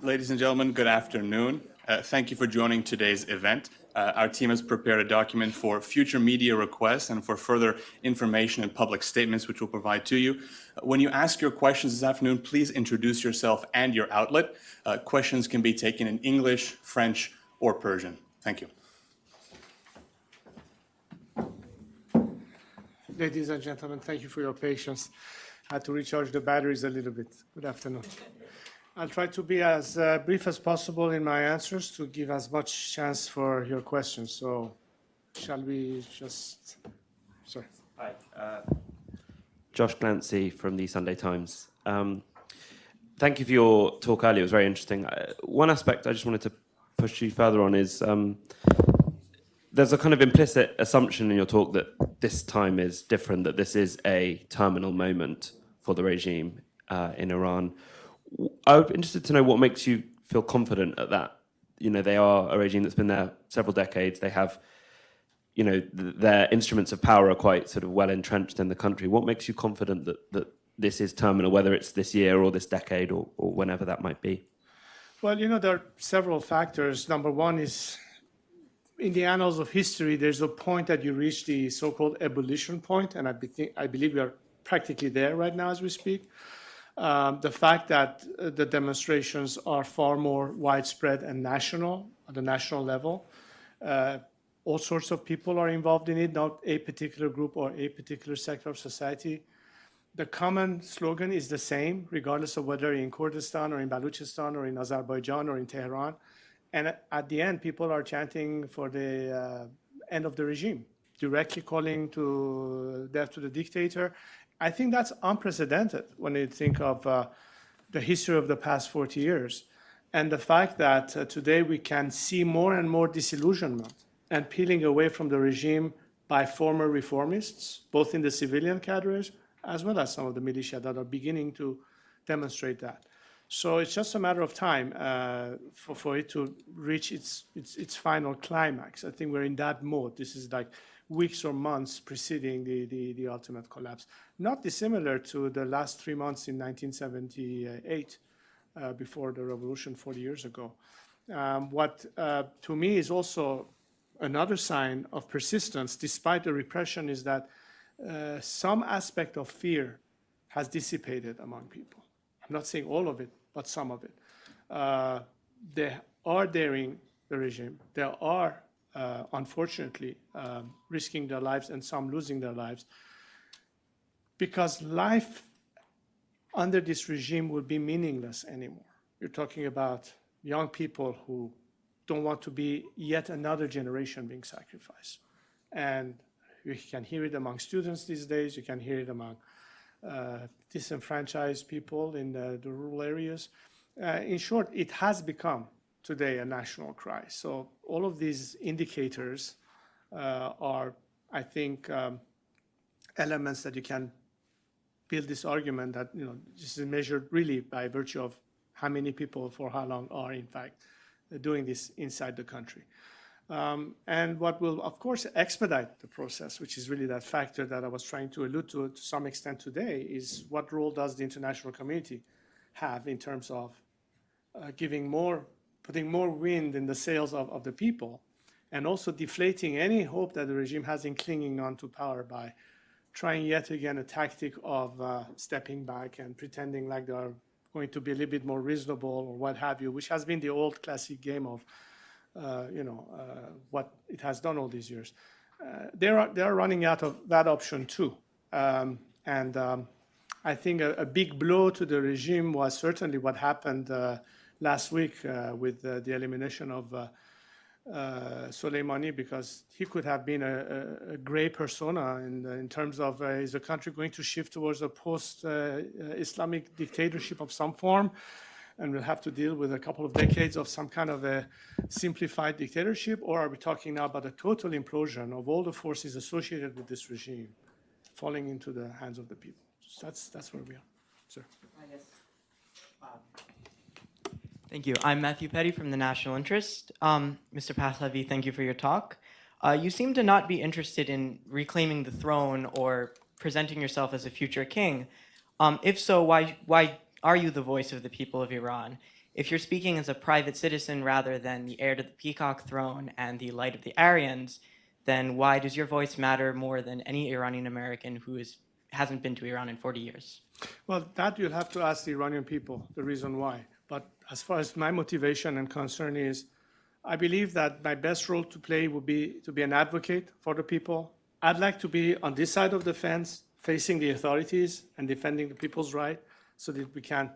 Ladies and gentlemen, good afternoon. Thank you for joining today's event. Our team has prepared a document for future media requests and for further information and public statements which we'll provide to you. When you ask your questions this afternoon, please introduce yourself and your outlet. Questions can be taken in English, French, or Persian. Thank you. Ladies and gentlemen, thank you for your patience. I had to recharge the batteries a little bit. Good afternoon. I'll try to be as brief as possible in my answers to give as much chance for your questions. So shall we just, sorry. Hi, Josh Glancy from the Sunday Times. Thank you for your talk earlier, it was very interesting. One aspect I just wanted to push you further on is there's a kind of implicit assumption in your talk that this time is different, that this is a terminal moment for the regime in Iran. I would be interested to know what makes you feel confident at that. You know, they are a regime that's been there several decades. They have, you know, their instruments of power are quite sort of well entrenched in the country. What makes you confident that this is terminal, whether it's this year or this decade or whenever that might be? Well, you know, there are several factors. Number one is, in the annals of history, there's a point that you reach the so-called ebullition point, and I believe we are practically there right now as we speak. The fact that the demonstrations are far more widespread and national, at the national level. All sorts of people are involved in it, not a particular group or a particular sector of society. The common slogan is the same, regardless of whether in Kurdistan or in Balochistan or in Azerbaijan or in Tehran. And at the end, people are chanting for the end of the regime, directly calling to death to the dictator. I think that's unprecedented when you think of the history of the past 40 years. And the fact that today we can see more and more disillusionment and peeling away from the regime by former reformists, both in the civilian cadres, as well as some of the militia that are beginning to demonstrate that. So it's just a matter of time for it to reach its final climax. I think we're in that mode. This is like weeks or months preceding the ultimate collapse. Not dissimilar to the last 3 months in 1978, before the revolution 40 years ago. What to me is also another sign of persistence, despite the repression, is that some aspect of fear has dissipated among people. I'm not saying all of it, but some of it. They are daring the regime. They are, unfortunately, risking their lives and some losing their lives, because life under this regime would be meaningless anymore. You're talking about young people who don't want to be yet another generation being sacrificed. And you can hear it among students these days. You can hear it among disenfranchised people in the rural areas. In short, it has become today a national cry. So all of these indicators are, I think, elements that you can build this argument that, you know, this is measured really by virtue of how many people for how long are in fact doing this inside the country. And what will, of course, expedite the process, which is really that factor that I was trying to allude to some extent today, is what role does the international community have in terms of putting more wind in the sails of the people, and also deflating any hope that the regime has in clinging on to power by trying yet again a tactic of stepping back and pretending like they are going to be a little bit more reasonable or what have you, which has been the old classic game of what it has done all these years. They are running out of that option too. I think a big blow to the regime was certainly what happened last week with the elimination of Soleimani, because he could have been a gray persona in terms of is the country going to shift towards a post-Islamic dictatorship of some form, and we'll have to deal with a couple of decades of some kind of a simplified dictatorship, or are we talking now about a total implosion of all the forces associated with this regime falling into the hands of the people? So that's where we are, sir. Thank you. I'm Matthew Petty from the National Interest. Mr. Pahlavi, thank you for your talk. You seem to not be interested in reclaiming the throne or presenting yourself as a future king. If so, why are you the voice of the people of Iran? If you're speaking as a private citizen rather than the heir to the peacock throne and the light of the Aryans, then why does your voice matter more than any Iranian American who hasn't been to Iran in 40 years? Well, that you'll have to ask the Iranian people, the reason why. But as far as my motivation and concern is, I believe that my best role to play would be to be an advocate for the people. I'd like to be on this side of the fence, facing the authorities and defending the people's right so that we can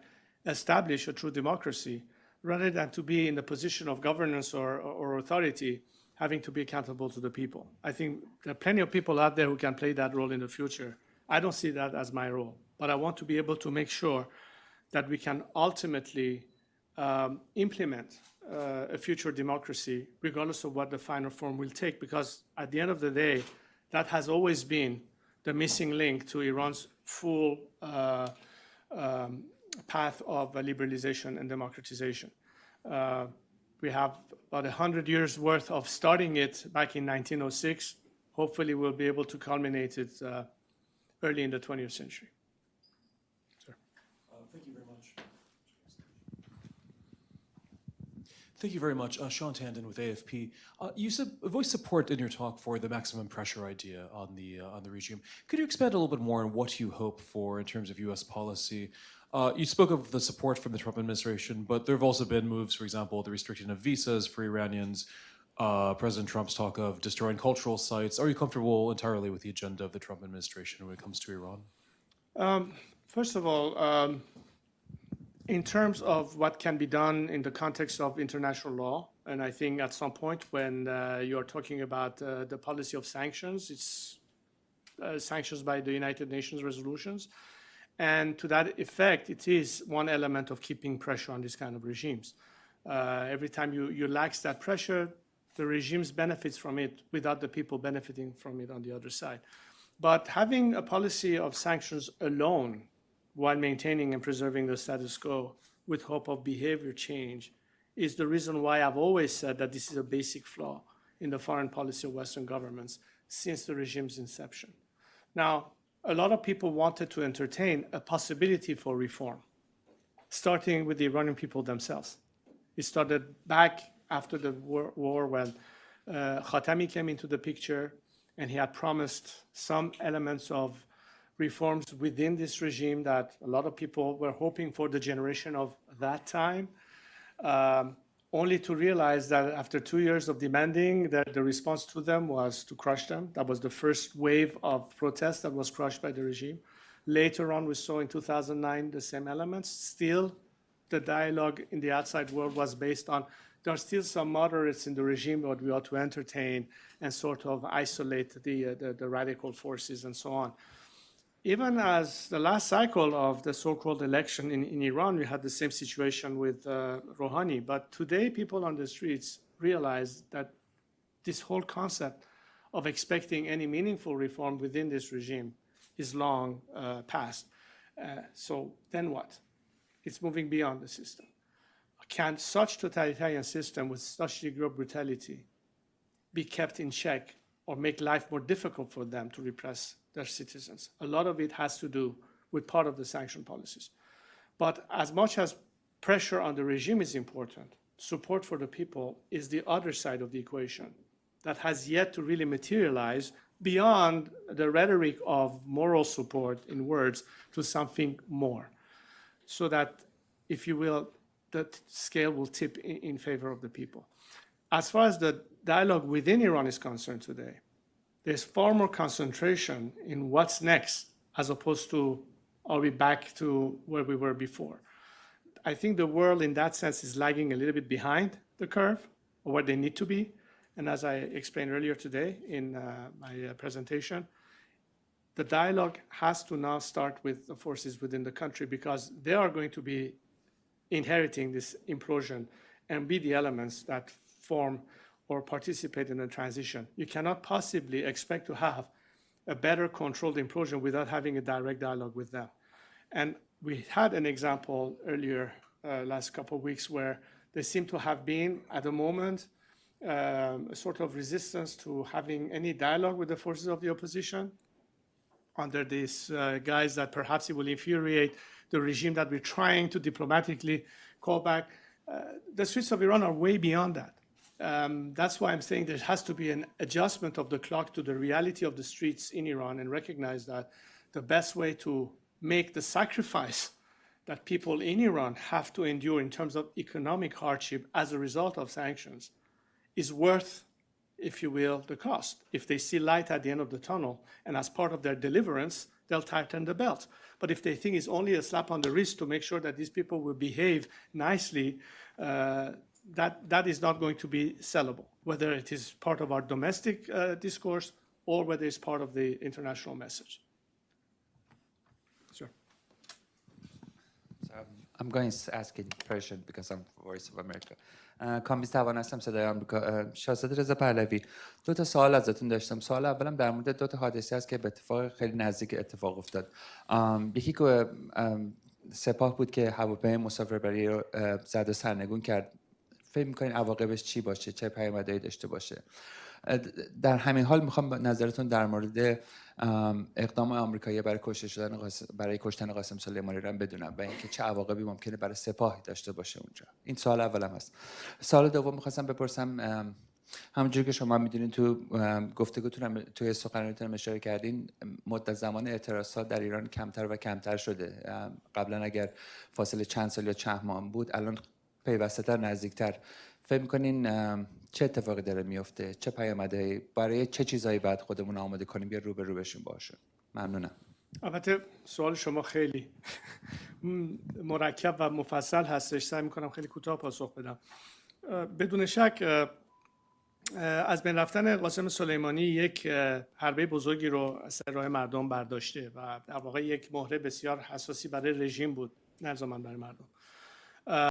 establish a true democracy, rather than to be in the position of governance or authority, having to be accountable to the people. I think there are plenty of people out there who can play that role in the future. I don't see that as my role, but I want to be able to make sure that we can ultimately implement a future democracy, regardless of what the final form will take, because at the end of the day, that has always been the missing link to Iran's full path of liberalization and democratization. We have about 100 years worth of starting it back in 1906. Hopefully we'll be able to culminate it early in the 20th century. Sir. Thank you very much. Thank you very much. Sean Tandon with AFP. You voiced support in your talk for the maximum pressure idea on the regime. Could you expand a little bit more on what you hope for in terms of U.S. policy? You spoke of the support from the Trump administration, but there have also been moves, for example, the restriction of visas for Iranians, President Trump's talk of destroying cultural sites. Are you comfortable entirely with the agenda of the Trump administration when it comes to Iran? First of all, in terms of what can be done in the context of international law, and I think at some point when you are talking about the policy of sanctions, it's sanctions by the United Nations resolutions. And to that effect, it is one element of keeping pressure on these kind of regimes. Every time you lax that pressure, the regimes benefits from it without the people benefiting from it on the other side. But having a policy of sanctions alone while maintaining and preserving the status quo with hope of behavior change is the reason why I've always said that this is a basic flaw in the foreign policy of Western governments since the regime's inception. Now, a lot of people wanted to entertain a possibility for reform, starting with the Iranian people themselves. It started back after the war when Khatami came into the picture, and he had promised some elements of reforms within this regime that a lot of people were hoping for the generation of that time, only to realize that after 2 years of demanding, that the response to them was to crush them. That was the first wave of protest that was crushed by the regime. Later on, we saw in 2009 the same elements. Still, the dialogue in the outside world was based on there are still some moderates in the regime that we ought to entertain and sort of isolate the radical forces and so on. Even as the last cycle of the so-called election in Iran, we had the same situation with Rouhani. But today, people on the streets realize that this whole concept of expecting any meaningful reform within this regime is long past. So then what? It's moving beyond the system. Can such totalitarian system with such degree of brutality be kept in check or make life more difficult for them to repress their citizens? A lot of it has to do with part of the sanction policies. But as much as pressure on the regime is important, support for the people is the other side of the equation that has yet to really materialize beyond the rhetoric of moral support in words to something more, so that, if you will, the scale will tip in favor of the people. As far as the dialogue within Iran is concerned today, there's far more concentration in what's next as opposed to are we back to where we were before. I think the world in that sense is lagging a little bit behind the curve or where they need to be. And as I explained earlier today in my presentation, the dialogue has to now start with the forces within the country because they are going to be inheriting this implosion and be the elements that form or participate in the transition. You cannot possibly expect to have a better controlled implosion without having a direct dialogue with them. And we had an example earlier, last couple of weeks, where there seemed to have been, at the moment, a sort of resistance to having any dialogue with the forces of the opposition. under this guise that perhaps it will infuriate the regime that we're trying to diplomatically call back. The streets of Iran are way beyond that. That's why I'm saying there has to be an adjustment of the clock to the reality of the streets in Iran, and recognize that the best way to make the sacrifice that people in Iran have to endure in terms of economic hardship as a result of sanctions is worth, if you will, the cost. If they see light at the end of the tunnel, and as part of their deliverance, they'll tighten the belt. But if they think it's only a slap on the wrist to make sure that these people will behave nicely, that is not going to be sellable, whether it is part of our domestic discourse or whether it's part of the international message. Sure. So I'm going to ask in Persian because I'm Voice of America. کامیز توان هستم صدای آمریکا. شاهزاده رضا پهلوی، دو تا سوال ازتون داشتم. سوال اولم در مورد دو تا حادثه است که به اتفاق خیلی نزدیک اتفاق افتاد. یکی که سپاه بود که هواپیمای مسافربری رو زد و سرنگون کرد. فکر می‌کنین عواقبش چی باشه؟ چه پیامدهایی داشته باشه؟ در همین حال میخوام نظرتون در مورد اقدام آمریکایی برای کشتن قاسم سلیمانی رو بدونم و اینکه چه عواقبی ممکنه برای سپاه داشته باشه اونجا. این سوال اولم هست. سوال دوم میخواستم بپرسم، همونجوری که شما میدونین تو گفتگوتون توی سخنرانیتون اشاره کردین، مدت زمان اعتراضات در ایران کمتر و کمتر شده. قبلا اگر فاصله چند سال یا چند ماه بود، الان پیوسته‌تر، نزدیکتر. فکر می‌کنین چه اتفاقی داره میفته؟ چه پیامدهایی، برای چه چیزایی بعد خودمون آماده کنیم یا رو به رو بشیم باشه؟ ممنونم. البته سوال شما خیلی مرکب و مفصل هستش. سعی می‌کنم خیلی کوتاه پاسخ بدم. بدون شک از بین رفتن قاسم سلیمانی یک حربه بزرگی رو از سر راه مردم برداشته و در واقع یک مهره بسیار حساسی برای رژیم بود، نه الزاماً برای مردم.